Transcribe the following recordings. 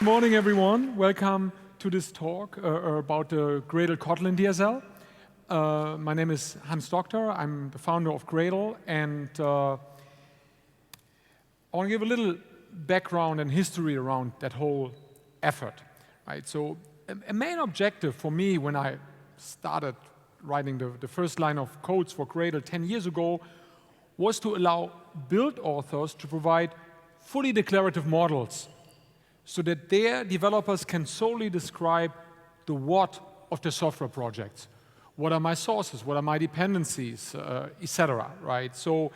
morning, everyone. Welcome to this talk about the Gradle Kotlin DSL. My name is Hans Doctor. I'm the founder of Gradle, and I want to give a little background and history around that whole effort. Right? So, a main objective for me when I started writing the first line of codes for Gradle 10 years ago was to allow build authors to provide fully declarative models so that their developers can solely describe the what of their software projects. What are my sources? What are my dependencies? Etc. Right? So,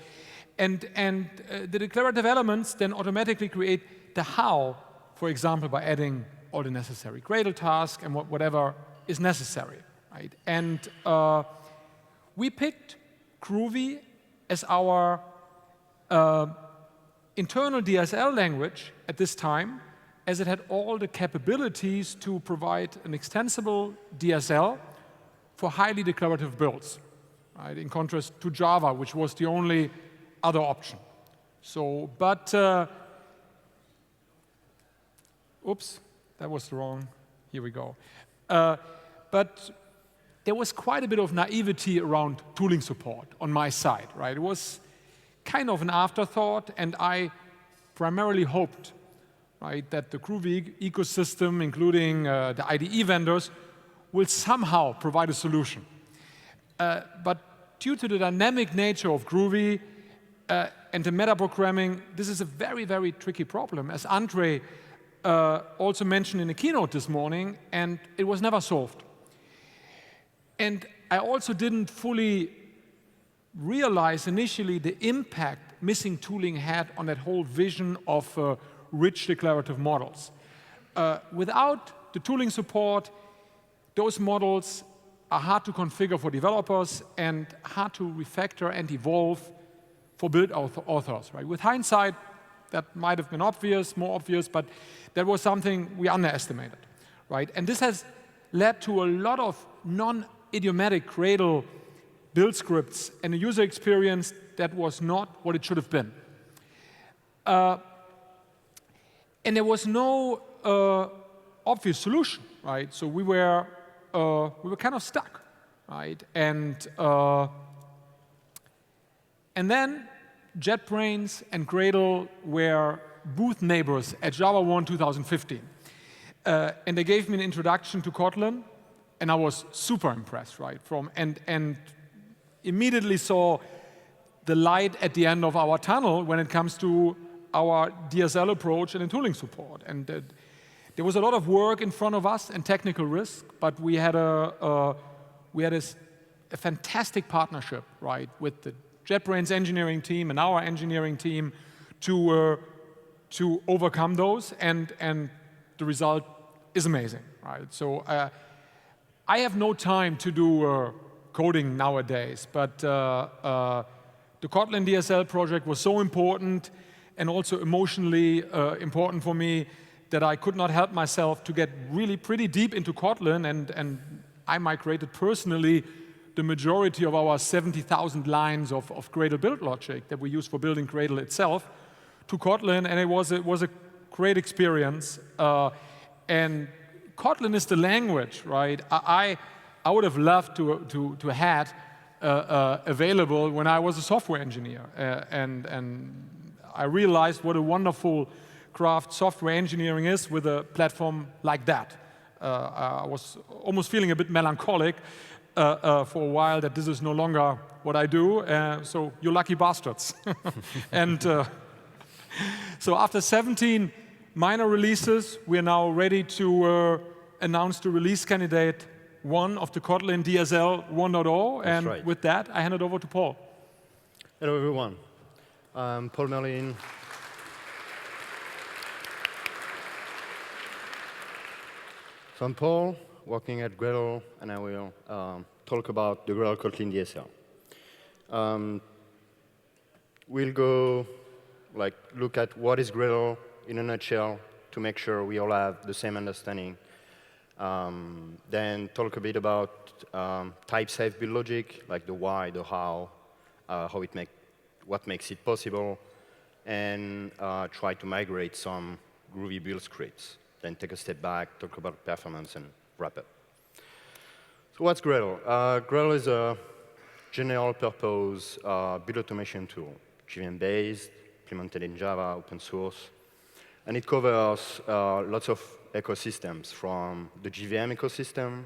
and the declarative elements then automatically create the how, for example, by adding all the necessary Gradle tasks and whatever is necessary. Right? And we picked Groovy as our internal DSL language at this time, as it had all the capabilities to provide an extensible DSL for highly declarative builds, right? In contrast to Java, which was the only other option. So, but, oops, that was wrong. Here we go. But there was quite a bit of naivety around tooling support on my side, right? It was kind of an afterthought, and I primarily hoped, right, that the Groovy ecosystem, including the IDE vendors, will somehow provide a solution. But due to the dynamic nature of Groovy and the metaprogramming, this is a very, very tricky problem, as Andre also mentioned in the keynote this morning, and it was never solved. And I also didn't fully realize initially the impact missing tooling had on that whole vision of rich declarative models. Without the tooling support, those models are hard to configure for developers and hard to refactor and evolve for build authors. Right? With hindsight, that might have been obvious, more obvious, but that was something we underestimated. Right? And this has led to a lot of non-idiomatic Gradle build scripts and a user experience that was not what it should have been. And there was no obvious solution, right? So we were kind of stuck, right? And then JetBrains and Gradle were booth neighbors at JavaOne 2015, and they gave me an introduction to Kotlin, and I was super impressed, right? And immediately saw the light at the end of our tunnel when it comes to our DSL approach and tooling support. And there was a lot of work in front of us and technical risk, but we had a fantastic partnership, right, with the JetBrains engineering team and our engineering team to overcome those, and the result is amazing, right? So I have no time to do coding nowadays, but the Kotlin DSL project was so important and also emotionally important for me that I could not help myself to get really pretty deep into Kotlin, and I migrated personally the majority of our 70,000 lines of Gradle build logic that we use for building Gradle itself to Kotlin, and it was a great experience. And Kotlin is the language, right? I would have loved to had available when I was a software engineer, and I realized what a wonderful craft software engineering is with a platform like that. I was almost feeling a bit melancholic for a while that this is no longer what I do, so you lucky bastards. And so after 17 minor releases, we are now ready to announce the release candidate 1 of the Kotlin DSL 1.0, and right. With that, I hand it over to Paul. Hello, everyone. I'm Paul Merlin. So I'm Paul, working at Gradle, and I will talk about the Gradle Kotlin DSL. We'll go look at what is Gradle in a nutshell to make sure we all have the same understanding. Then talk a bit about type-safe build logic, like the why, the how what makes it possible, and try to migrate some Groovy build scripts then take a step back, talk about performance, and wrap up. So what's Gradle? Gradle is a general-purpose build automation tool, JVM-based, implemented in Java, open source. And it covers lots of ecosystems, from the JVM ecosystem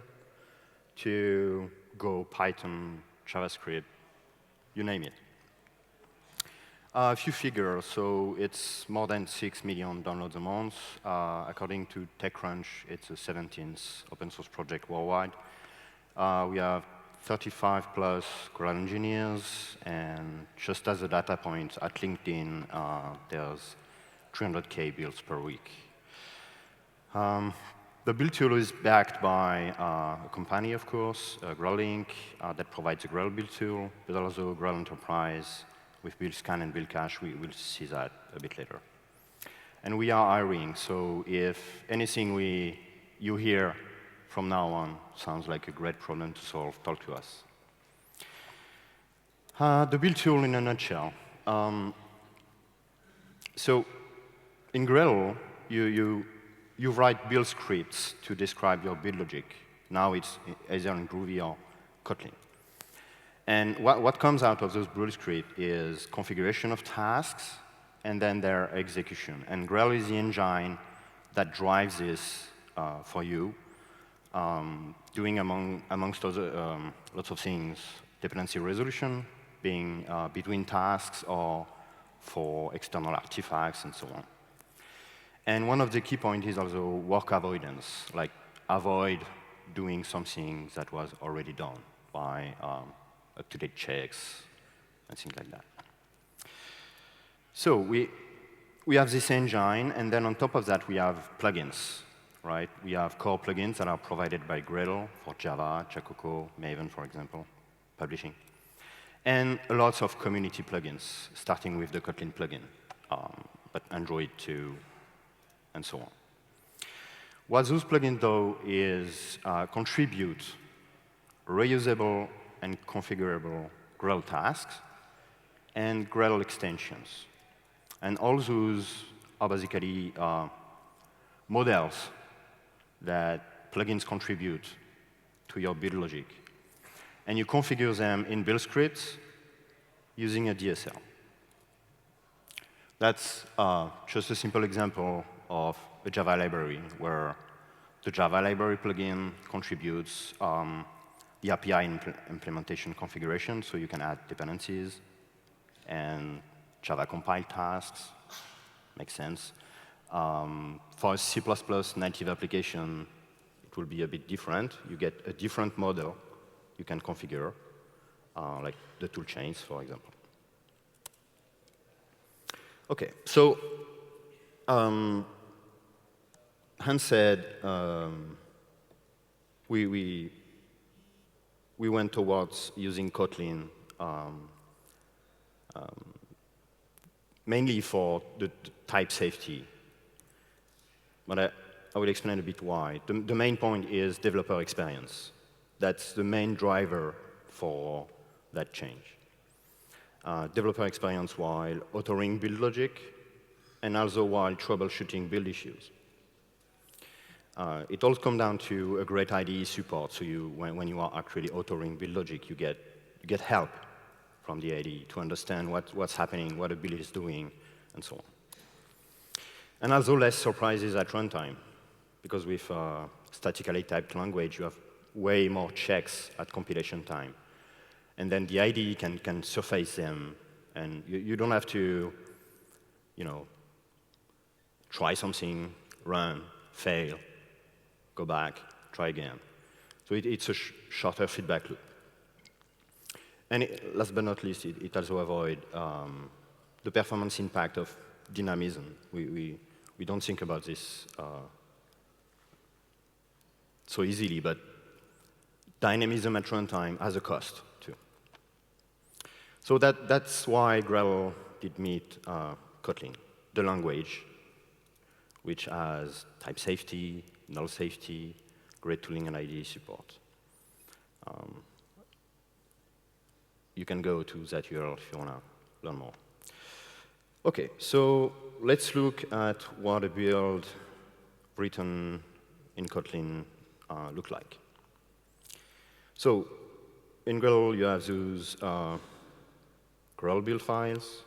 to Go, Python, JavaScript, you name it. A few figures, so it's more than 6 million downloads a month. According to TechCrunch, it's the 17th open source project worldwide. We have 35 plus Gradle engineers, and just as a data point, at LinkedIn, there's 300K builds per week. The build tool is backed by a company, of course, Gradle Inc., that provides a Gradle build tool, but also Gradle Enterprise with build scan and build cache. We will see that a bit later. And we are hiring, so if anything you hear from now on sounds like a great problem to solve, talk to us. The build tool in a nutshell. So in Gradle, you write build scripts to describe your build logic. Now it's either in Groovy or Kotlin. And what comes out of those build scripts is configuration of tasks and then their execution. And Gradle is the engine that drives this for you, doing amongst other lots of things, dependency resolution, being between tasks or for external artifacts and so on. And one of the key points is also work avoidance, like avoid doing something that was already done by up-to-date checks and things like that. So we have this engine, and then on top of that, we have plugins, right? We have core plugins that are provided by Gradle for Java, Jacoco, Maven, for example, publishing. And lots of community plugins, starting with the Kotlin plugin, but Android too, and so on. What those plugins do is contribute reusable and configurable Gradle tasks and Gradle extensions. And all those are basically models that plugins contribute to your build logic. And you configure them in build scripts using a DSL. That's just a simple example of a Java library where the Java library plugin contributes the API implementation configuration, so you can add dependencies and Java compile tasks. Makes sense. For a C++ native application, it will be a bit different. You get a different model you can configure, like the tool chains, for example. OK, so Hans said we went towards using Kotlin mainly for the type safety. But I will explain a bit why. The main point is developer experience. That's the main driver for that change. Developer experience while authoring build logic, and also while troubleshooting build issues. It all comes down to a great IDE support. So when you are actually authoring build logic, you get help from the IDE to understand what's happening, what a build is doing, and so on. And also less surprises at runtime, because with statically typed language, you have way more checks at compilation time. And then the IDE can surface them, and you don't have to, try something, run, fail, go back, try again. So it's a shorter feedback loop. And last but not least, it also avoids the performance impact of dynamism. We don't think about this so easily, but dynamism at runtime has a cost, too. So that's why Gradle did meet Kotlin, the language, which has type safety, null safety, great tooling and IDE support. You can go to that URL if you want to learn more. OK, so let's look at what a build written in Kotlin look like. So in Gradle, you have those Gradle build files.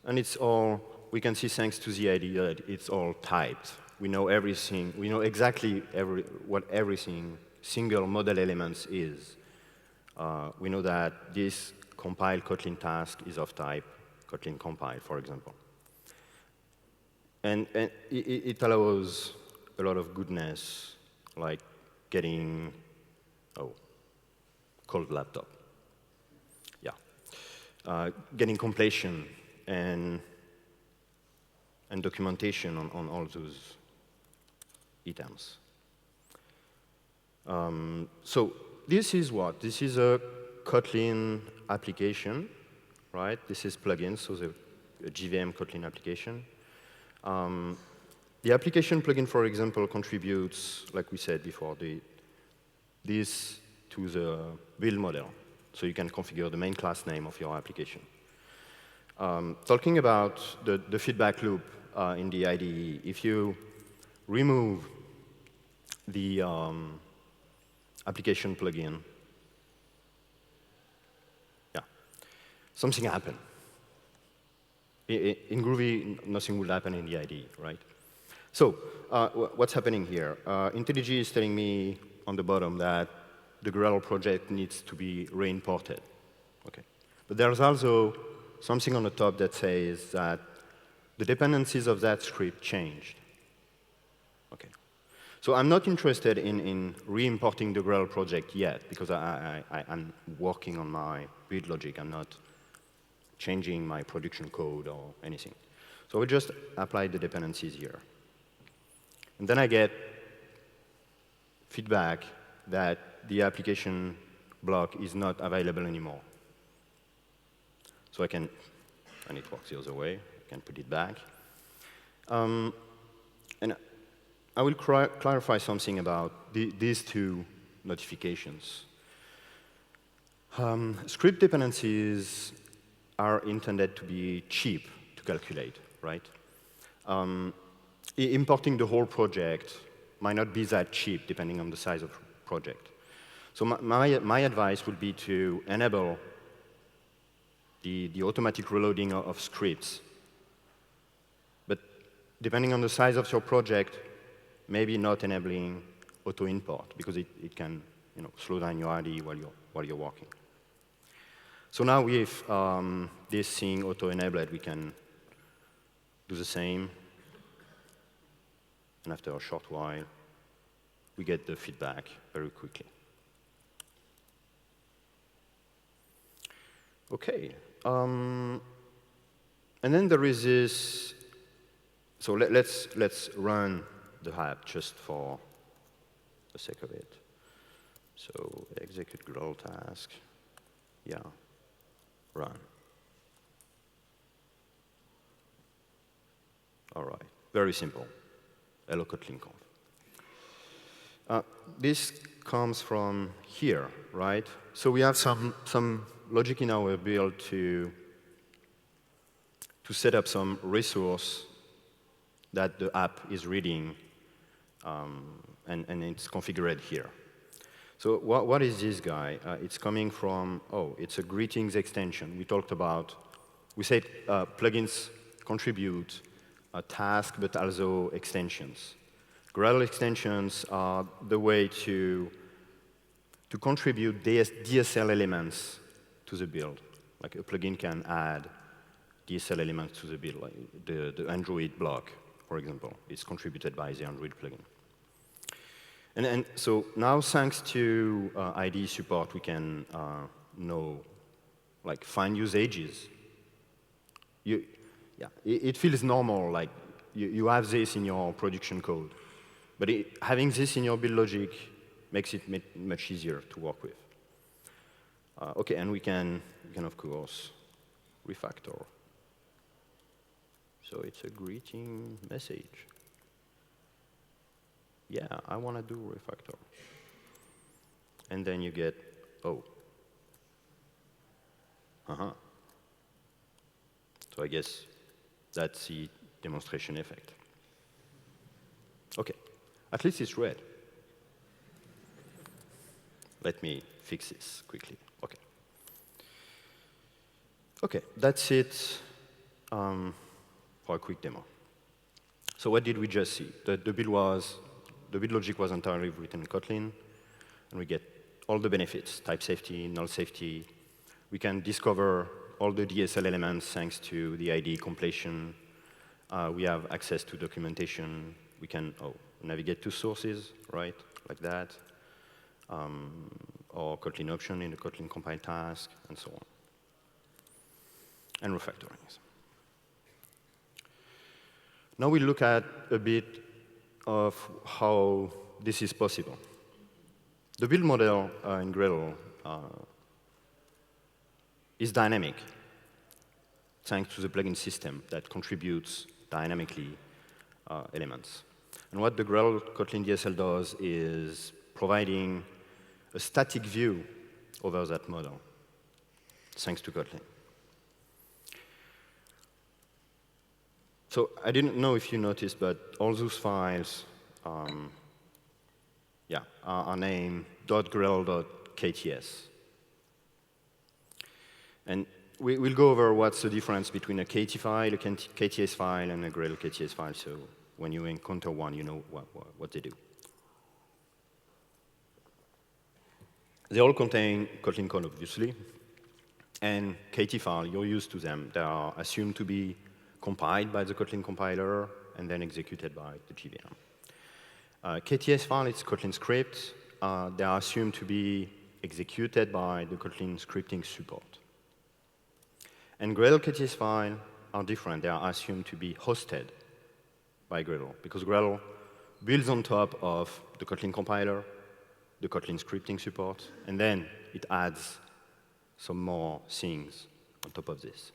And it's all, we can see thanks to the idea that it's all typed. We know everything, we know exactly what everything single model elements is. We know that this compile Kotlin task is of type Kotlin compile, for example. And it allows a lot of goodness, like getting, cold laptop. Yeah. Getting completion and documentation on all those items. So this is what? This is a Kotlin application, right? This is plugin, so the JVM Kotlin application. The application plugin, for example, contributes, like we said before, this to the build model. So you can configure the main class name of your application. Talking about the feedback loop in the IDE, if you remove the application plugin, yeah, something happened. In Groovy, nothing will happen in the IDE, right? So what's happening here? IntelliJ is telling me on the bottom that the Gradle project needs to be re-imported. Okay. But there's also something on the top that says that the dependencies of that script changed. Okay. So I'm not interested in re-importing the Gradle project yet, because I'm working on my build logic. I'm not changing my production code or anything. So we just apply the dependencies here. And then I get feedback that the application block is not available anymore. So I can, and it works the other way, I can put it back. And I will clarify something about these two notifications. Script dependencies are intended to be cheap to calculate, right? Importing the whole project might not be that cheap, depending on the size of the project. So my advice would be to enable the automatic reloading of scripts. But depending on the size of your project, maybe not enabling auto-import, because it can slow down your IDE while you're working. So now with this thing auto-enabled, we can do the same. And after a short while, we get the feedback very quickly. OK. And then there is this. So let's run the app just for the sake of it. So execute Gradle task. Yeah. Run. All right. Very simple. Hello, KotlinConf. This comes from here, right? So we have some logic in our build to set up some resource that the app is reading, and it's configured here. So what is this guy? It's coming from, it's a greetings extension. We talked about, we said plugins contribute a task, but also extensions. Gradle extensions are the way to contribute DSL elements to the build. Like a plugin can add DSL elements to the build, like the Android block, for example, is contributed by the Android plugin. And so now, thanks to IDE support, we can find usages. It feels normal, like you have this in your production code. But having this in your build logic makes it much easier to work with. OK, and we can, of course, refactor. So it's a greeting message. Yeah, I want to do refactor. And then you get, So I guess That's the demonstration effect. OK, at least it's red. Let me fix this quickly. OK. OK, that's it for a quick demo. So what did we just see? The build logic was entirely written in Kotlin, and we get all the benefits: type safety, null safety. We can discover all the DSL elements thanks to the IDE completion. We have access to documentation. We can navigate to sources, right, like that, or Kotlin option in the Kotlin compile task, and so on, and refactorings. Now we look at a bit of how this is possible. The build model in Gradle is dynamic, thanks to the plugin system that contributes dynamically elements. And what the Gradle Kotlin DSL does is providing a static view over that model, thanks to Kotlin. So I didn't know if you noticed, but all those files are named .gradle.kts. And we'll go over what's the difference between a KT file, a KTS file, and a Gradle KTS file. So when you encounter one, you know what they do. They all contain Kotlin code, obviously. And KT file, you're used to them. They are assumed to be compiled by the Kotlin compiler and then executed by the JVM. KTS file, it's Kotlin script. They are assumed to be executed by the Kotlin scripting support. And Gradle KTS file are different. They are assumed to be hosted by Gradle, because Gradle builds on top of the Kotlin compiler, the Kotlin scripting support, and then it adds some more things on top of this.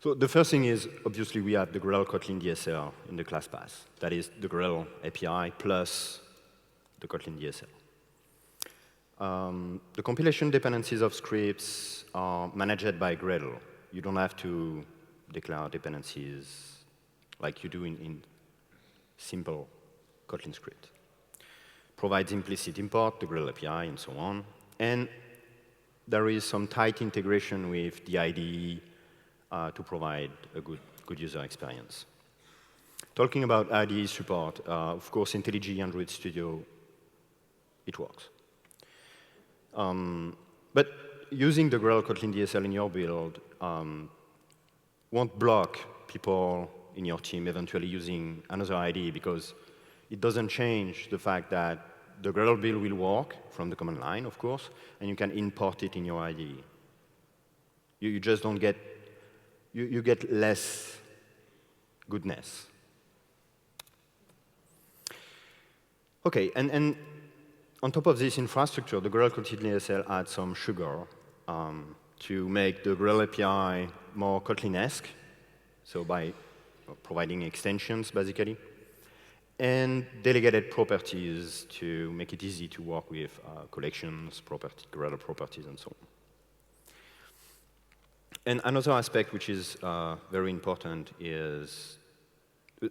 So the first thing is, obviously, we have the Gradle Kotlin DSL in the class path. That is the Gradle API plus the Kotlin DSL. The compilation dependencies of scripts are managed by Gradle. You don't have to declare dependencies like you do in simple Kotlin script. Provides implicit import, the Gradle API, and so on. And there is some tight integration with the IDE to provide a good user experience. Talking about IDE support, of course, IntelliJ Android Studio, it works. But using the Gradle Kotlin DSL in your build won't block people in your team eventually using another IDE, because it doesn't change the fact that the Gradle build will work from the command line, of course, and you can import it in your IDE. You just don't get, you get less goodness. OK, and on top of this infrastructure, the Gradle Kotlin DSL adds some sugar to make the Gradle API more Kotlin-esque, so by providing extensions, basically, and delegated properties to make it easy to work with collections, Gradle properties, and so on. And another aspect which is very important is,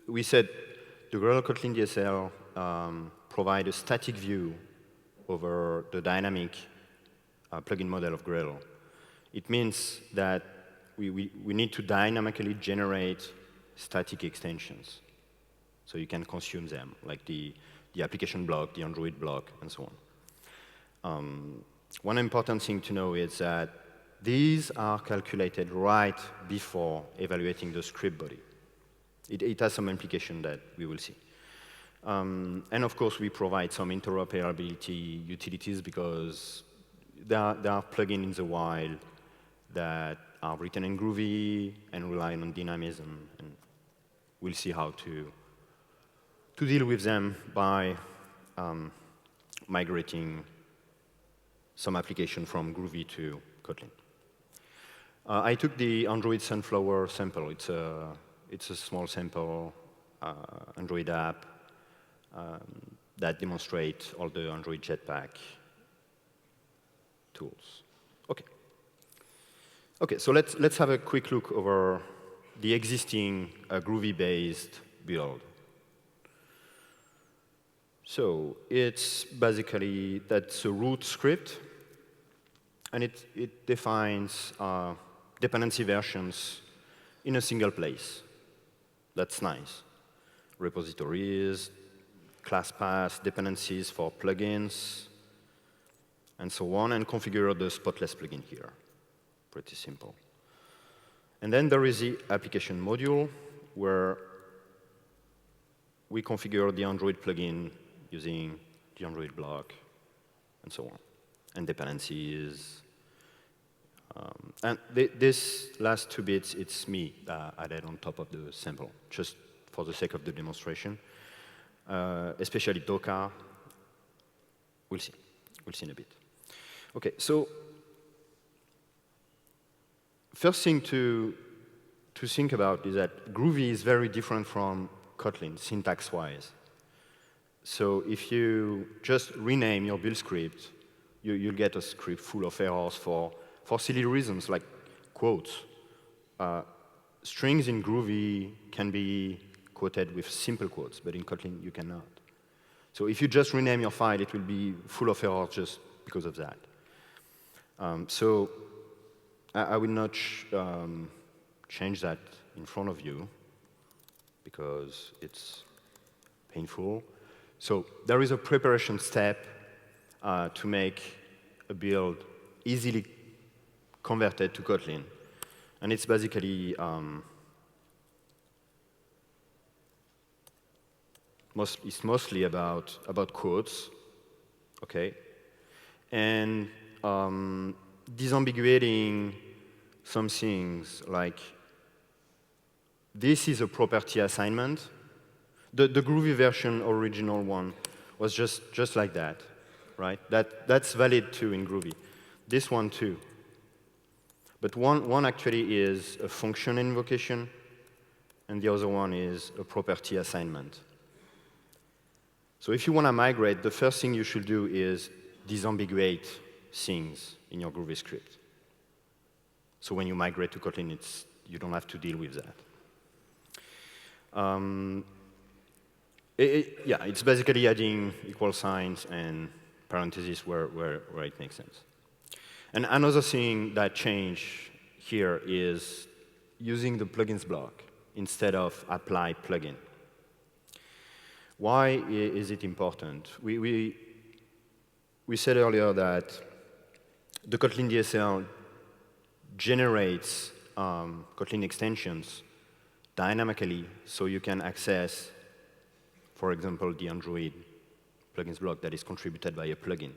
we said the Gradle Kotlin DSL provide a static view over the dynamic plugin model of Gradle. It means that we need to dynamically generate static extensions, so you can consume them, like the application block, the Android block, and so on. One important thing to know is that these are calculated right before evaluating the script body. It has some implication that we will see. And of course, we provide some interoperability utilities, because there are plugins in the wild that are written in Groovy and rely on dynamism. And we'll see how to deal with them by migrating some application from Groovy to Kotlin. I took the Android Sunflower sample. It's a small sample Android app that demonstrates all the Android Jetpack tools. OK, so let's have a quick look over the existing Groovy-based build. So it's basically, that's a root script, and it defines dependency versions in a single place. That's nice. Repositories, class paths, dependencies for plugins, and so on, and configure the spotless plugin here. Pretty simple. And then there is the application module, where we configure the Android plugin using the Android block, and so on, and dependencies. And this last 2 bits, it's me added on top of the sample, just for the sake of the demonstration. Especially Docker. We'll see. We'll see in a bit. OK, so first thing to think about is that Groovy is very different from Kotlin, syntax-wise. So if you just rename your build script, you'll get a script full of errors for silly reasons, like quotes. Strings in Groovy can be quoted with simple quotes, but in Kotlin, you cannot. So if you just rename your file, it will be full of errors just because of that. So I will not change that in front of you, because it's painful. So there is a preparation step to make a build easily converted to Kotlin. And it's basically it's mostly about quotes, OK? And disambiguating some things, like this is a property assignment. The Groovy version, original one, was just like that, right? That's valid too in Groovy. This one too. But one actually is a function invocation, and the other one is a property assignment. So if you want to migrate, the first thing you should do is disambiguate things in your Groovy script. So when you migrate to Kotlin, you don't have to deal with that. Yeah, it's basically adding equal signs and parentheses where it makes sense. And another thing that changed here is using the plugins block instead of apply plugin. Why is it important? We said earlier that the Kotlin DSL generates Kotlin extensions dynamically, so you can access, for example, the Android plugins block that is contributed by a plugin.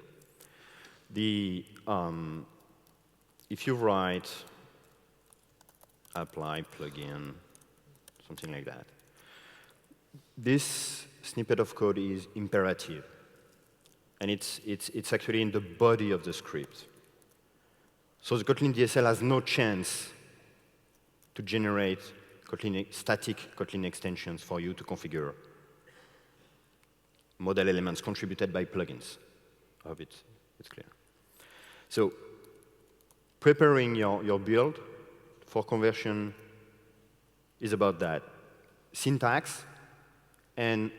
If you write apply plugin, something like that, this snippet of code is imperative, and it's actually in the body of the script. So the Kotlin DSL has no chance to generate static Kotlin extensions for you to configure model elements contributed by plugins. I hope it's clear. So preparing your build for conversion is about that. Syntax and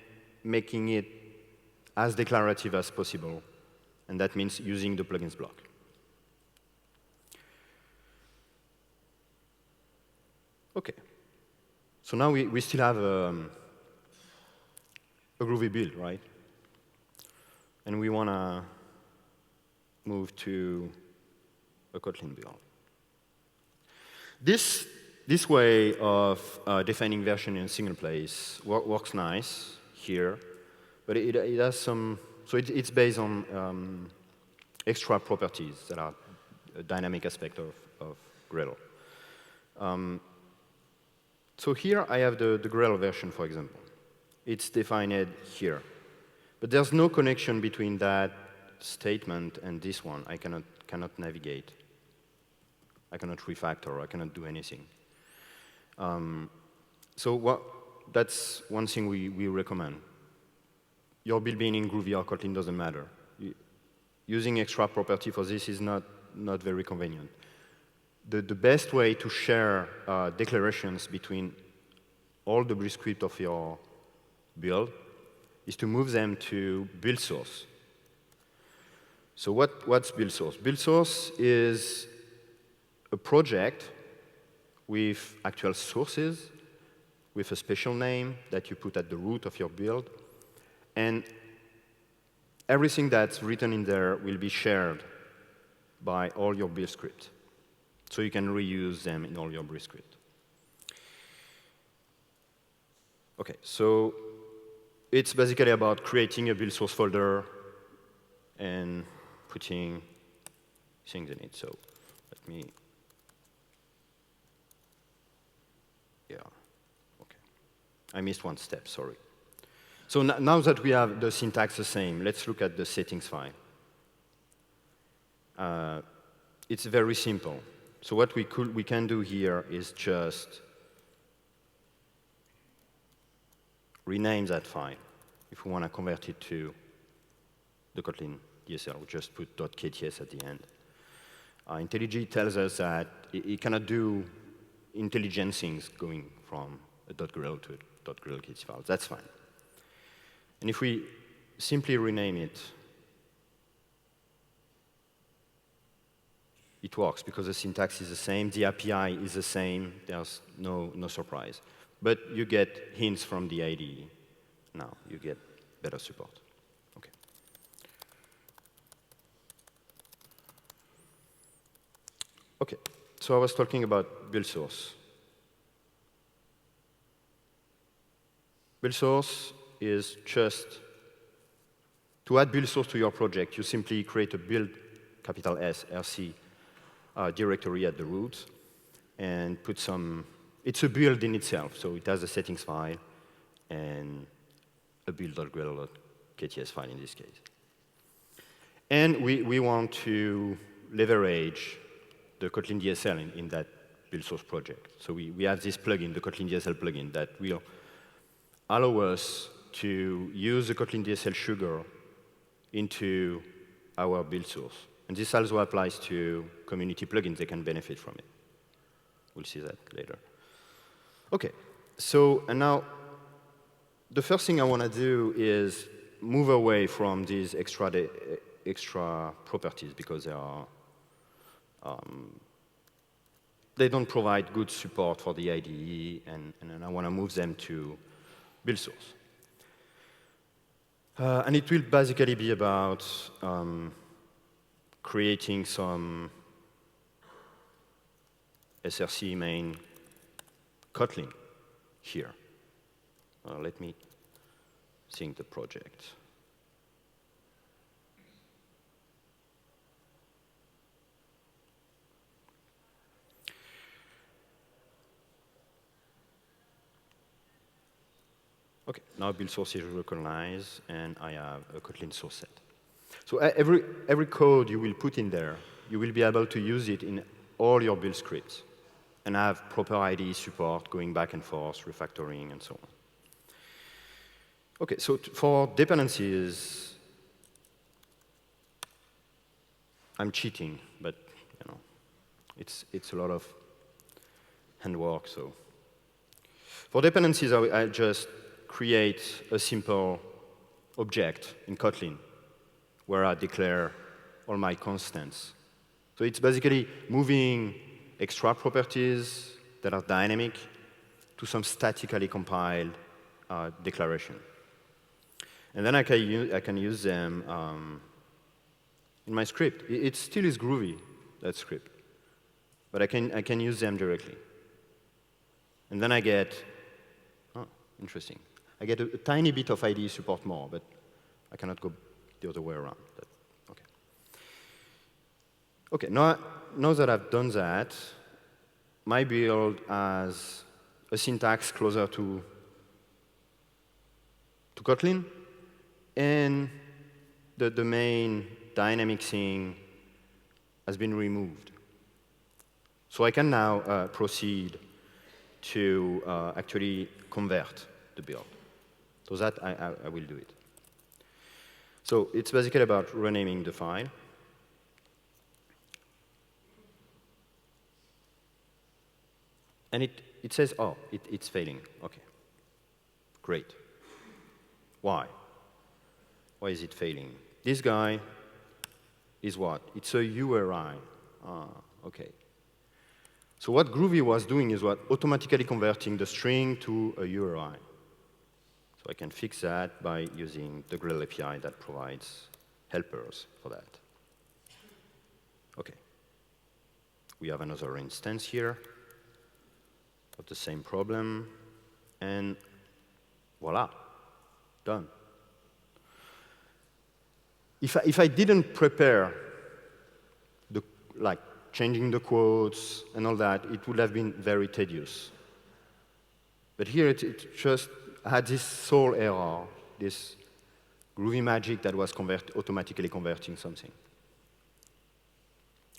making it as declarative as possible. And that means using the plugins block. OK. So now we still have a Groovy build, right? And we want to move to a Kotlin build. This way of defining version in a single place works nice here, but it has some, so it's based on extra properties that are a dynamic aspect of Gradle. So here I have the Gradle version, for example. It's defined here. But there's no connection between that statement and this one. I cannot navigate. I cannot refactor. I cannot do anything. So that's one thing we recommend. Your build being in Groovy or Kotlin doesn't matter. Using extra property for this is not very convenient. the best way to share declarations between all the build script of your build is to move them to build source. So what's build source? Build source is a project with actual sources, with a special name that you put at the root of your build, and everything that's written in there will be shared by all your build script. So you can reuse them in all your build script. OK, so it's basically about creating a build source folder and putting things in it. So let me, yeah, OK. I missed one step, sorry. So now that we have the syntax the same, let's look at the settings file. It's very simple. So what we can do here is just rename that file. If we want to convert it to the Kotlin DSL, we just put .kts at the end. IntelliJ tells us that it cannot do intelligent things going from a .gradle to a .gradle file. That's fine. And if we simply rename it, it works because the syntax is the same, the API is the same, there's no surprise. But you get hints from the IDE. Now you get better support. Okay. Okay, so I was talking about build source. Build source is just to add build source to your project, you simply create a build, capital S, RC, directory at the root, and put some, it's a build in itself, so it has a settings file and a build.gradle.kts file in this case. And we want to leverage the Kotlin DSL in that build source project. So we have this plugin, the Kotlin DSL plugin, that will allow us to use the Kotlin DSL sugar into our build source. And this also applies to community plugins. They can benefit from it. We'll see that later. OK, so and now the first thing I want to do is move away from these extra properties because they are they don't provide good support for the IDE, and I want to move them to build source. And it will basically be about creating some SRC main Kotlin here. Let me sync the project. OK, now build source is recognized, and I have a Kotlin source set. So every code you will put in there, you will be able to use it in all your build scripts and have proper IDE support going back and forth, refactoring, and so on. OK, so for dependencies, I'm cheating, but you know, it's a lot of handwork. So for dependencies, I just create a simple object in Kotlin where I declare all my constants. So it's basically moving extra properties that are dynamic to some statically compiled declaration. And then I can use them in my script. It still is Groovy, that script. But I can use them directly. And then I get, oh, interesting. I get a tiny bit of IDE support more, but I cannot go the other way around. OK. OK, now that I've done that, my build has a syntax closer to Kotlin, and the main dynamic thing has been removed. So I can now proceed to actually convert the build. So that I will do it. So it's basically about renaming the file. And it says, oh, it's failing. OK. Great. Why? Why is it failing? This guy is what? It's a URI. Ah, OK. So what Groovy was doing is what? Automatically converting the string to a URI. So I can fix that by using the Gradle API that provides helpers for that. OK. We have another instance here of the same problem. And voila, done. If I didn't prepare like changing the quotes and all that, it would have been very tedious. But here it just had this sole error, this Groovy magic that was automatically converting something.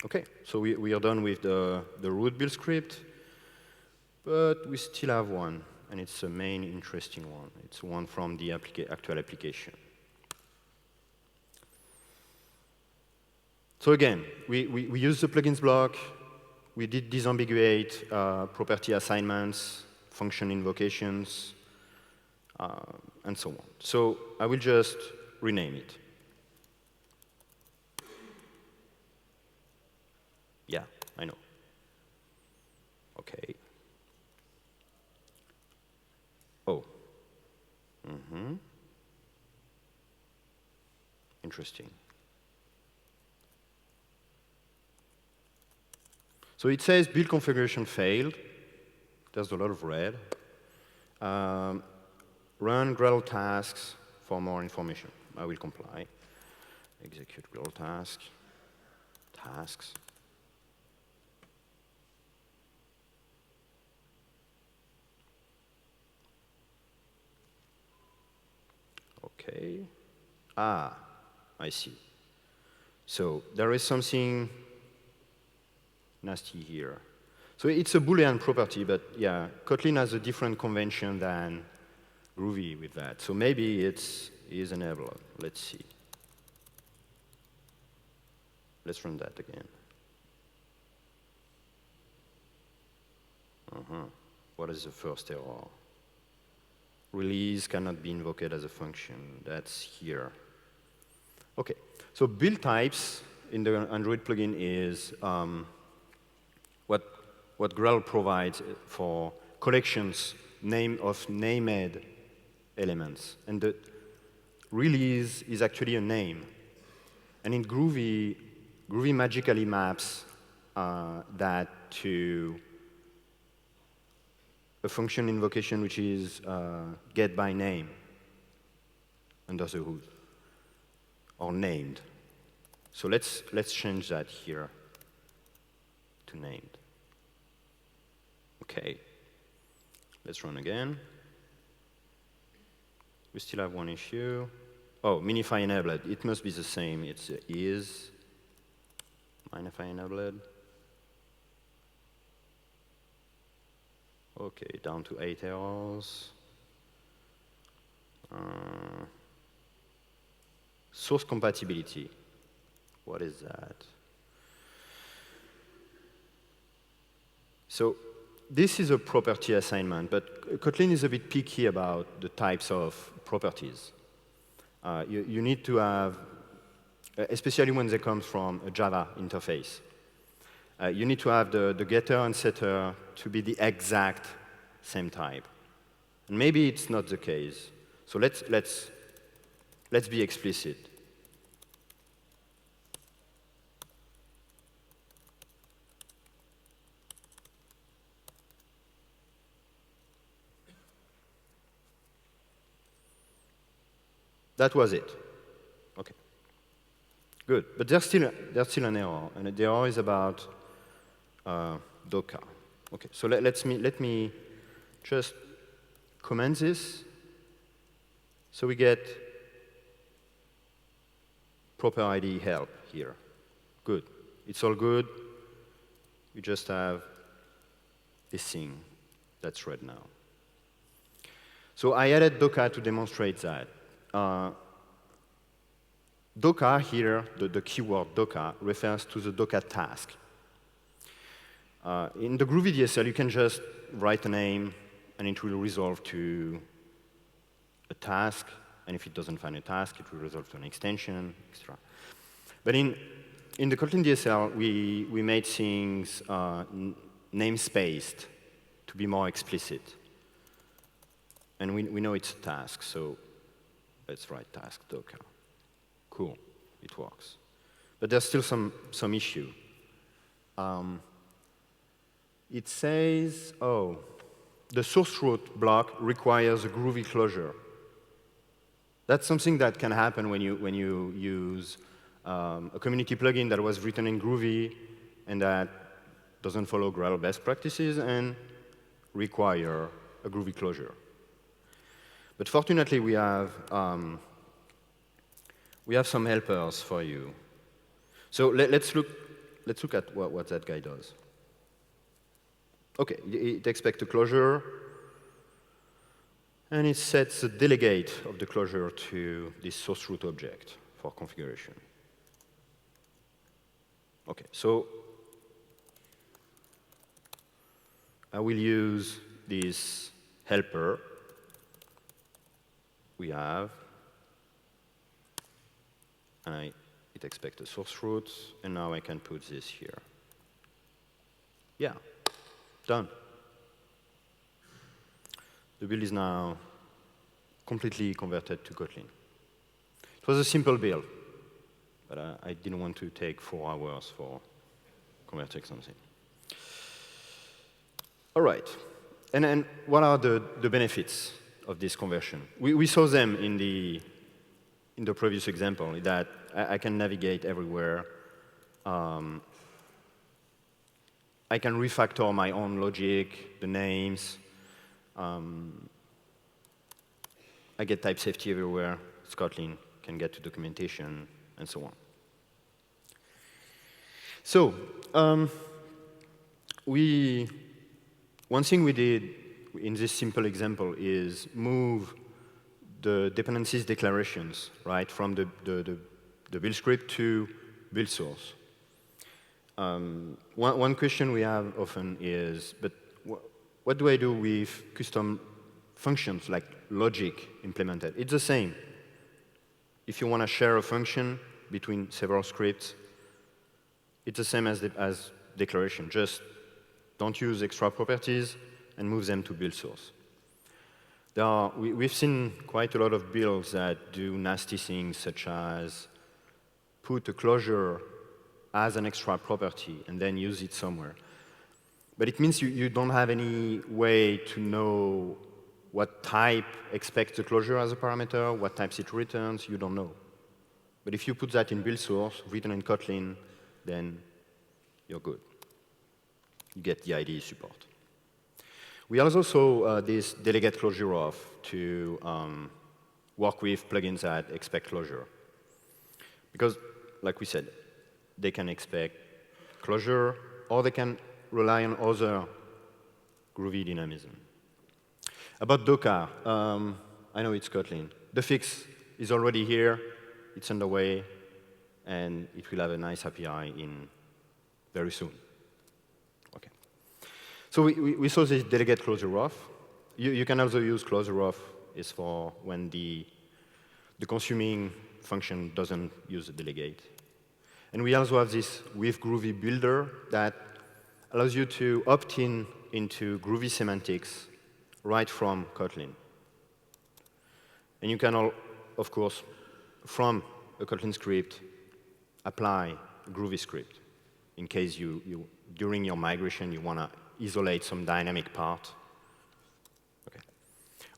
OK, so we are done with the root build script, but we still have one, and it's the main interesting one. It's one from the actual application. So again, we used the plugins block. We did disambiguate property assignments, function invocations, and so on. So I will just rename it. Yeah, I know. OK. Oh. Mm-hmm. Interesting. So it says build configuration failed. There's a lot of red. Run Gradle tasks for more information. I will comply. Execute Gradle tasks. OK. Ah, I see. So there is something nasty here. So it's a Boolean property, but yeah, Kotlin has a different convention than Groovy with that. So maybe it is enabled. Let's see. Let's run that again. What is the first error? Release cannot be invoked as a function. That's here. OK. So build types in the Android plugin is what Gradle provides for collections of named elements. And the release is actually a name. And in Groovy magically maps that to a function invocation which is get by name under the hood, or named. So let's change that here to named. OK. Let's run again. We still have one issue. Oh, minify enabled. It must be the same. It's is minify enabled. OK, down to 8 errors. Source compatibility. What is that? So this is a property assignment, but Kotlin is a bit picky about the types of properties. You need to have, especially when they come from a Java interface, you need to have the getter and setter to be the exact same type. And maybe it's not the case. So let's be explicit. That was it. OK. Good. But there's still an error. And the error is about Docker. OK. So let me just comment this. So we get proper ID help here. Good. It's all good. We just have this thing that's red now. So I added Docker to demonstrate that. Docker here, the keyword Docker, refers to the Docker task. In the Groovy DSL, you can just write a name, and it will resolve to a task. And if it doesn't find a task, it will resolve to an extension, etc. But in the Kotlin DSL, we made things namespaced to be more explicit. And we know it's a task, so let's write task Docker. Cool, it works. But there's still some issue. It says, oh, the source root block requires a Groovy closure. That's something that can happen when you use a community plugin that was written in Groovy and that doesn't follow Gradle best practices and require a Groovy closure. But fortunately, we have some helpers for you. So let's look at what that guy does. OK, it expects a closure. And it sets a delegate of the closure to this source root object for configuration. OK, so I will use this helper we have. And it expects a source root. And now I can put this here. Yeah, done. The build is now completely converted to Kotlin. It was a simple build, but I didn't want to take 4 hours for converting something. All right. And then what are the benefits of this conversion? We saw them in the previous example, that I can navigate everywhere. I can refactor my own logic, the names. I get type safety everywhere. Kotlin can get to documentation, and so on. So one thing we did in this simple example is move the dependencies declarations, right, from the build script to build source. One question we have often is, but what do I do with custom functions like logic implemented? It's the same. If you want to share a function between several scripts, it's the same as declaration. Just don't use extra properties and move them to build source. We've seen quite a lot of builds that do nasty things, such as put a closure as an extra property and then use it somewhere. But it means you don't have any way to know what type expects the closure as a parameter, what types it returns, you don't know. But if you put that in build source, written in Kotlin, then you're good. You get the IDE support. We also saw this delegate closure off to work with plugins that expect closure. Because, like we said, they can expect closure, or they can rely on other Groovy dynamism. About Docker, I know it's Kotlin. The fix is already here. It's underway. And it will have a nice API in very soon. OK. So we saw this delegate closure off. You can also use closure off is for when the consuming function doesn't use the delegate. And we also have this with Groovy builder that allows you to opt into Groovy semantics right from Kotlin. And you can, of course, from a Kotlin script, apply a Groovy script in case during your migration, you want to isolate some dynamic part. Okay.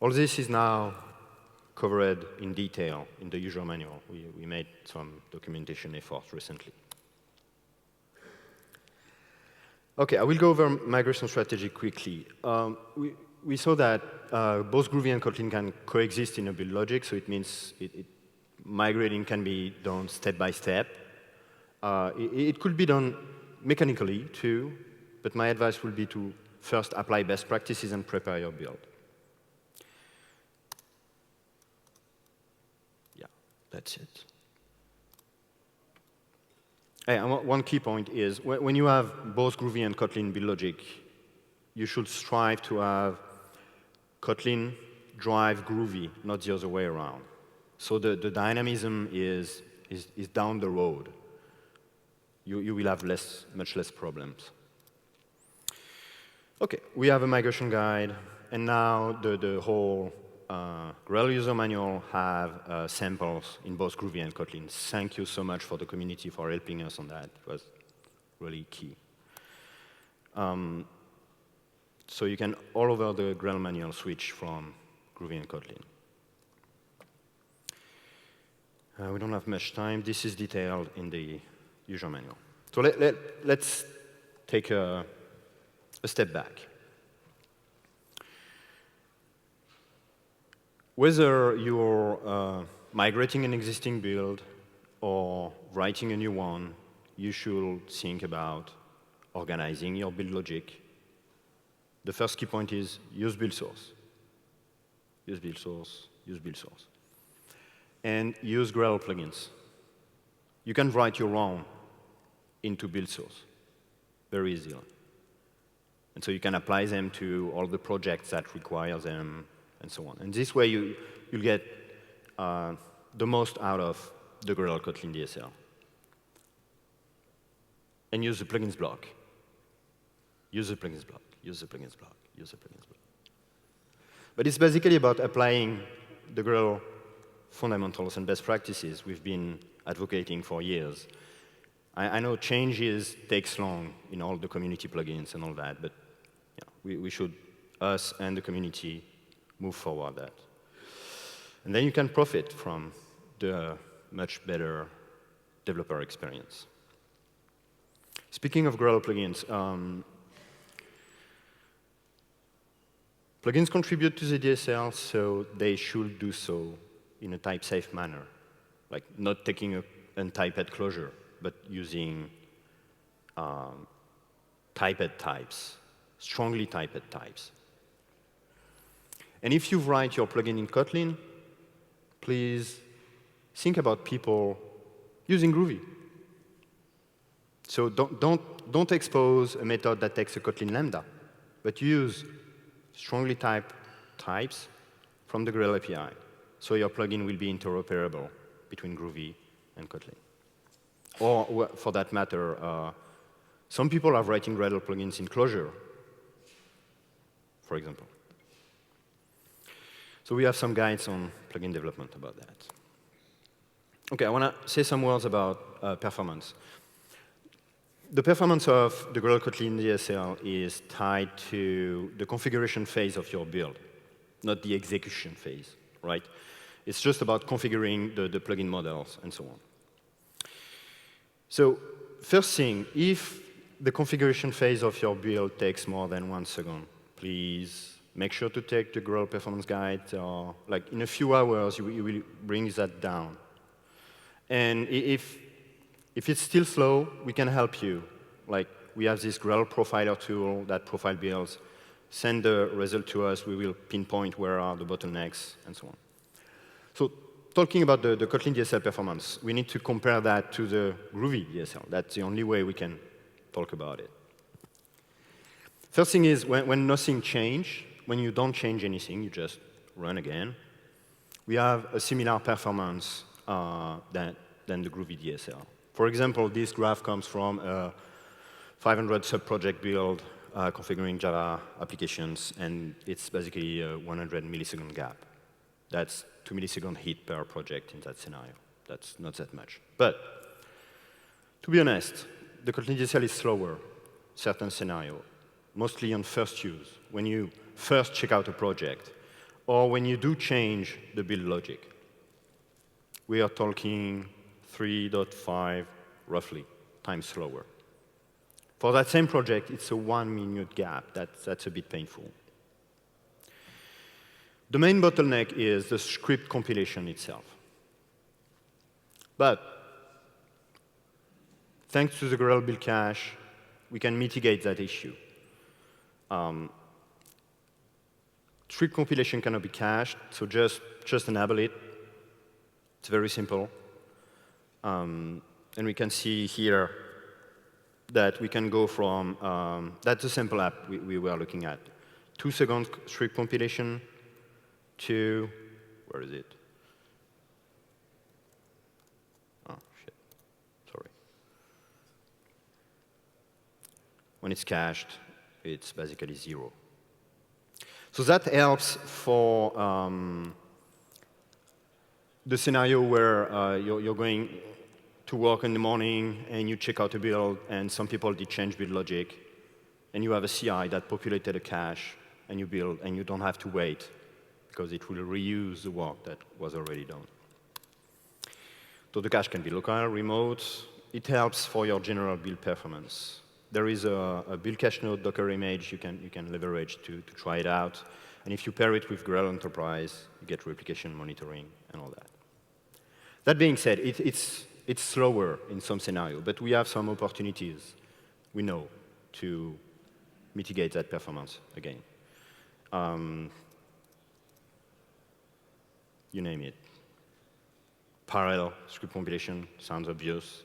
All this is now covered in detail in the user manual. We made some documentation efforts recently. OK, I will go over migration strategy quickly. We saw that both Groovy and Kotlin can coexist in a build logic, so it means migrating can be done step by step. It could be done mechanically, too, but my advice would be to first apply best practices and prepare your build. Yeah, that's it. Hey, one key point is when you have both Groovy and Kotlin build logic you should strive to have Kotlin drive Groovy, not the other way around. So the dynamism is down the road. You will have much less problems. OK, we have a migration guide. And now the whole Gradle user manual have samples in both Groovy and Kotlin. Thank you so much for the community for helping us on that. It was really key. So you can, all over the Gradle manual, switch from Groovy and Kotlin. We don't have much time. This is detailed in the user manual. So let's take a step back. Whether you're migrating an existing build or writing a new one, you should think about organizing your build logic. The first key point is use build source. Use build source, use build source. And use Gradle plugins. You can write your own into build source very easily. And so you can apply them to all the projects that require them, and so on. And this way, you'll get the most out of the Gradle Kotlin DSL. And use the plugins block. Use the plugins block, use the plugins block, use the plugins block. But it's basically about applying the Gradle fundamentals and best practices we've been advocating for years. I know changes takes long in all the community plugins and all that, but yeah, we should, us and the community, move forward that. And then you can profit from the much better developer experience. Speaking of Gradle plugins, plugins contribute to the DSL, so they should do so in a type-safe manner, like not taking an untyped closure, but using typed types, strongly typed types. And if you write your plugin in Kotlin, please think about people using Groovy. So don't expose a method that takes a Kotlin lambda, but use strongly typed types from the Gradle API. So your plugin will be interoperable between Groovy and Kotlin. Or, for that matter, some people are writing Gradle plugins in Clojure, for example. So we have some guides on plugin development about that. OK, I want to say some words about performance. The performance of the Gradle Kotlin DSL is tied to the configuration phase of your build, not the execution phase, right? It's just about configuring the plugin models and so on. So first thing, if the configuration phase of your build takes more than 1 second, please make sure to take the Gradle performance guide. Or like in a few hours, you will bring that down. And if it's still slow, we can help you. Like we have this Gradle profiler tool that profile builds. Send the result to us. We will pinpoint where are the bottlenecks and so on. So talking about the Kotlin DSL performance, we need to compare that to the Groovy DSL. That's the only way we can talk about it. First thing is when nothing changes, when you don't change anything, you just run again, we have a similar performance than the Groovy DSL. For example, this graph comes from a 500 sub-project build configuring Java applications, and it's basically a 100 millisecond gap. That's 2 millisecond hit per project in that scenario. That's not that much. But to be honest, the Kotlin DSL is slower, certain scenario, mostly on first use, when you first check out a project, or when you do change the build logic. We are talking 3.5, roughly, times slower. For that same project, it's a 1 minute gap. That's a bit painful. The main bottleneck is the script compilation itself. But thanks to the Gradle build cache, we can mitigate that issue. Script compilation cannot be cached, so just enable it. It's very simple. And we can see here that we can go from, that's a sample app we were looking at. 2-second script compilation to, where is it? Oh, shit, sorry. When it's cached, it's basically 0. So that helps for the scenario where you're going to work in the morning and you check out a build and some people did change build logic and you have a CI that populated a cache and you build and you don't have to wait because it will reuse the work that was already done. So the cache can be local, remote. It helps for your general build performance. There is a build cache node Docker image you can leverage to try it out. And if you pair it with Gradle Enterprise, you get replication monitoring and all that. That being said, it's slower in some scenarios, but we have some opportunities, we know, to mitigate that performance again. You name it. Parallel script compilation sounds obvious.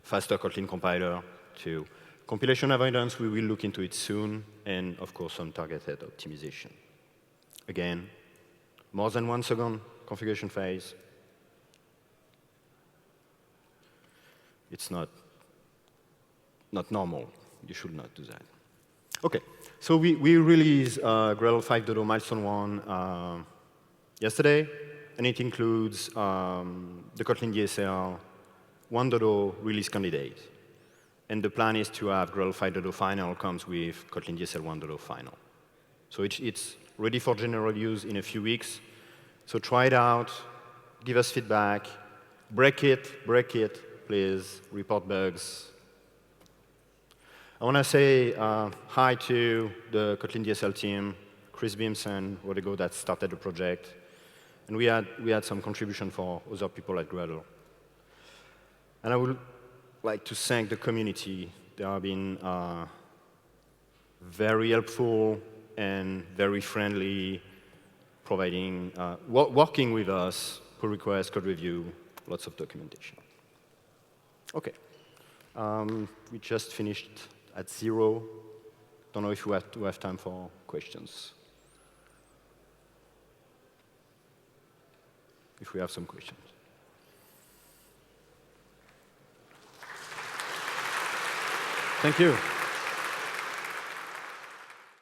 Faster Kotlin compiler to compilation avoidance, we will look into it soon, and of course some targeted optimization. Again, more than 1 second configuration phase. It's not normal. You should not do that. OK, so we released Gradle 5.0 milestone 1 yesterday, and it includes the Kotlin DSL 1.0 release candidate. And the plan is to have Gradle 5.0 final comes with Kotlin DSL 1.0 final. So it's ready for general use in a few weeks. So try it out, give us feedback, break it, please, report bugs. I want to say hi to the Kotlin DSL team, Chris Beams and Rodrigo that started the project. And we had some contribution for other people at Gradle. And I would like to thank the community. They have been very helpful and very friendly, providing, working with us, pull request, code review, lots of documentation. OK. We just finished at 0. Don't know if we have time for questions. If we have some questions. Thank you.